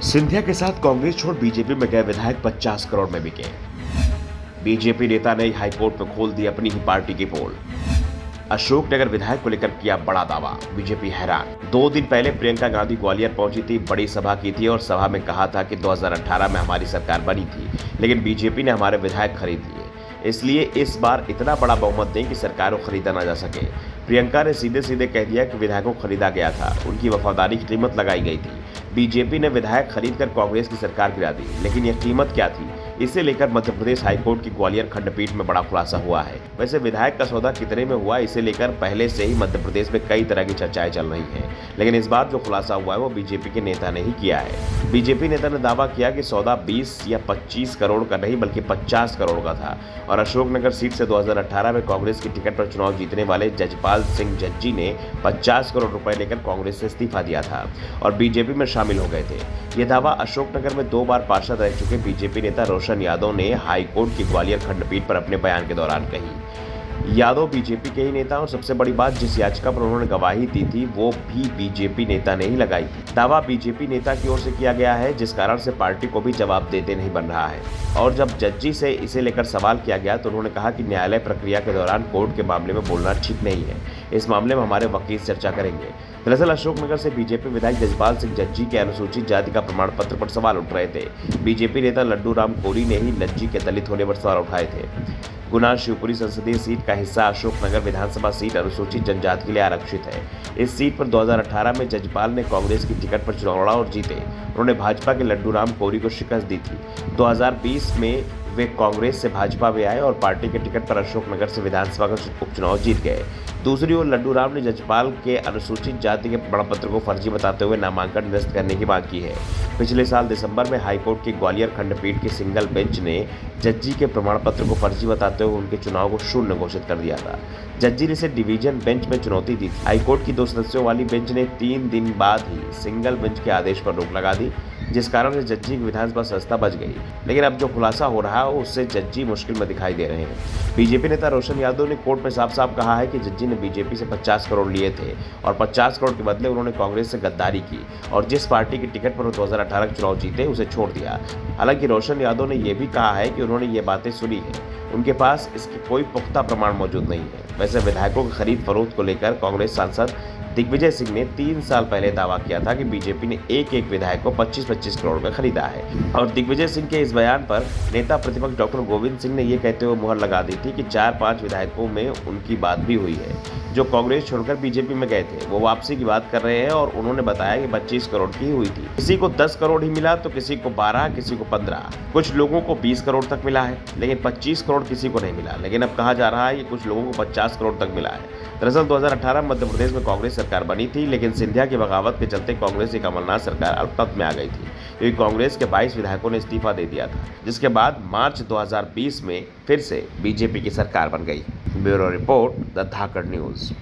सिंधिया के साथ कांग्रेस छोड़ बीजेपी में गए विधायक 50 करोड़ में बिके। बीजेपी नेता ने हाईकोर्ट में खोल दी अपनी ही पार्टी की पोल। अशोकनगर विधायक को लेकर किया बड़ा दावा, बीजेपी हैरान। 2 दिन पहले प्रियंका गांधी ग्वालियर पहुंची थी, बड़ी सभा की थी और सभा में कहा था कि 2018 में हमारी सरकार बनी थी, लेकिन बीजेपी ने हमारे विधायक खरीद लिए, इसलिए इस बार इतना बड़ा बहुमत दें कि सरकार को खरीदा ना जा सके। प्रियंका ने सीधे सीधे कह दिया कि विधायकों को खरीदा गया था, उनकी वफादारी की कीमत लगाई गई थी। बीजेपी ने विधायक खरीदकर कांग्रेस की सरकार गिरा दी, लेकिन यह कीमत क्या थी, इसे लेकर मध्य प्रदेश हाईकोर्ट की ग्वालियर खंडपीठ में बड़ा खुलासा हुआ है। वैसे विधायक का सौदा कितने में हुआ, इसे लेकर पहले से ही मध्य प्रदेश में कई तरह की चर्चाएं चल रही हैं, लेकिन इस बार जो खुलासा हुआ है वो बीजेपी के नेता ने ही किया है। बीजेपी नेता ने दावा किया कि सौदा 20 या 25 करोड़ का नहीं बल्कि 50 करोड़ का था और अशोकनगर सीट से 2018 में कांग्रेस की टिकट पर चुनाव जीतने वाले जजपाल सिंह जज्जी ने 50 करोड़ रुपए लेकर कांग्रेस से इस्तीफा दिया था और बीजेपी में शामिल हो गए थे। यह दावा अशोकनगर में 2 बार पार्षद रह चुके बीजेपी नेता रोशन यादव ने हाईकोर्ट की ग्वालियर खंडपीठ पर अपने बयान के दौरान कही। यादव बीजेपी के ही नेता और सबसे बड़ी बात, जिस याचिका पर उन्होंने गवाही दी थी वो भी बीजेपी नेता ने ही लगाई थी। दावा बीजेपी नेता की ओर से किया गया है, जिस कारण से पार्टी को भी जवाब देते नहीं बन रहा है। और जब जज्जी से इसे लेकर सवाल किया गया तो उन्होंने कहा कि न्यायालय प्रक्रिया के दौरान कोर्ट के मामले में बोलना ठीक नहीं है, इस मामले में हमारे वकील चर्चा करेंगे। दरअसल अशोकनगर से बीजेपी विधायक जजपाल सिंह जज्जी के अनुसूचित जाति का प्रमाण पत्र पर सवाल उठ रहे थे। बीजेपी नेता लड्डू राम कोरी ने ही लज्जी के दलित होने पर सवाल उठाए थे। गुना शिवपुरी संसदीय सीट का हिस्सा अशोकनगर विधानसभा सीट अनुसूचित जनजाति के लिए आरक्षित है। इस सीट पर 2018 में जजपाल ने कांग्रेस की टिकट पर चुनाव लड़ा और जीते। उन्होंने भाजपा के लड्डू राम कोरी को शिकस्त दी थी। 2020 में वे कांग्रेस से भाजपा में आए और पार्टी के टिकट पर अशोकनगर से विधानसभा का उपचुनाव जीत गए। दूसरी ओर लड्डू राम ने जजपाल के अनुसूचित जाति के प्रमाण पत्र को फर्जी बताते हुए नामांकन निरस्त करने की मांग की है। पिछले साल दिसंबर में हाईकोर्ट की ग्वालियर खंडपीठ की सिंगल बेंच ने जज्जी के प्रमाण पत्र को फर्जी बताते हुए उनके चुनाव को शून्य घोषित कर दिया था। जज्जी ने इसे डिवीजन बेंच में चुनौती दी थी। हाईकोर्ट की 2 सदस्यों वाली बेंच ने 3 दिन बाद ही सिंगल बेंच के आदेश पर रोक लगा दी, जिस कारण से जज्जी की विधानसभा संस्था बच गई। लेकिन अब जो खुलासा हो रहा है उससे जज्जी मुश्किल में दिखाई दे रहे हैं। बीजेपी नेता रोशन यादव ने कोर्ट में साफ साफ कहा है कि जज्जी ने बीजेपी से 50 करोड़ लिए थे और 50 करोड़ के बदले उन्होंने कांग्रेस से गद्दारी की और जिस पार्टी की टिकट पर 2018 के चुनाव जीते उसे छोड़ दिया। हालांकि रोशन यादव ने यह भी कहा है कि उन्होंने ये बातें सुनी है, उनके पास इसके कोई पुख्ता प्रमाण मौजूद नहीं है। वैसे विधायकों की खरीद फरोख्त को लेकर कांग्रेस सांसद दिग्विजय सिंह ने 3 साल पहले दावा किया था कि बीजेपी ने एक विधायक को 25-25 करोड़ में खरीदा है और दिग्विजय सिंह के इस बयान पर नेता प्रतिपक्ष डॉक्टर गोविंद सिंह ने यह कहते हुए मुहर लगा दी थी कि 4-5 विधायकों में उनकी बात भी हुई है जो कांग्रेस छोड़कर बीजेपी में गए थे। वो वापसी की बात कर रहे हैं और उन्होंने बताया कि 25 करोड़ की हुई थी। किसी को 10 करोड़ ही मिला तो किसी को 12, किसी को 15, कुछ लोगों को 20 करोड़ तक मिला है, लेकिन 25 करोड़ किसी को नहीं मिला। लेकिन अब कहा जा रहा है कि कुछ लोगों को 50 करोड़ तक मिला है। दरअसल 2018 में मध्य प्रदेश में कांग्रेस सरकार बनी थी, लेकिन सिंधिया की बगावत के चलते कांग्रेस की कमलनाथ सरकार अल्पमत में आ गई थी, क्योंकि कांग्रेस के 22 विधायकों ने इस्तीफा दे दिया था, जिसके बाद मार्च 2020 में फिर से बीजेपी की सरकार बन गई। Bureau report, the Dhakad news.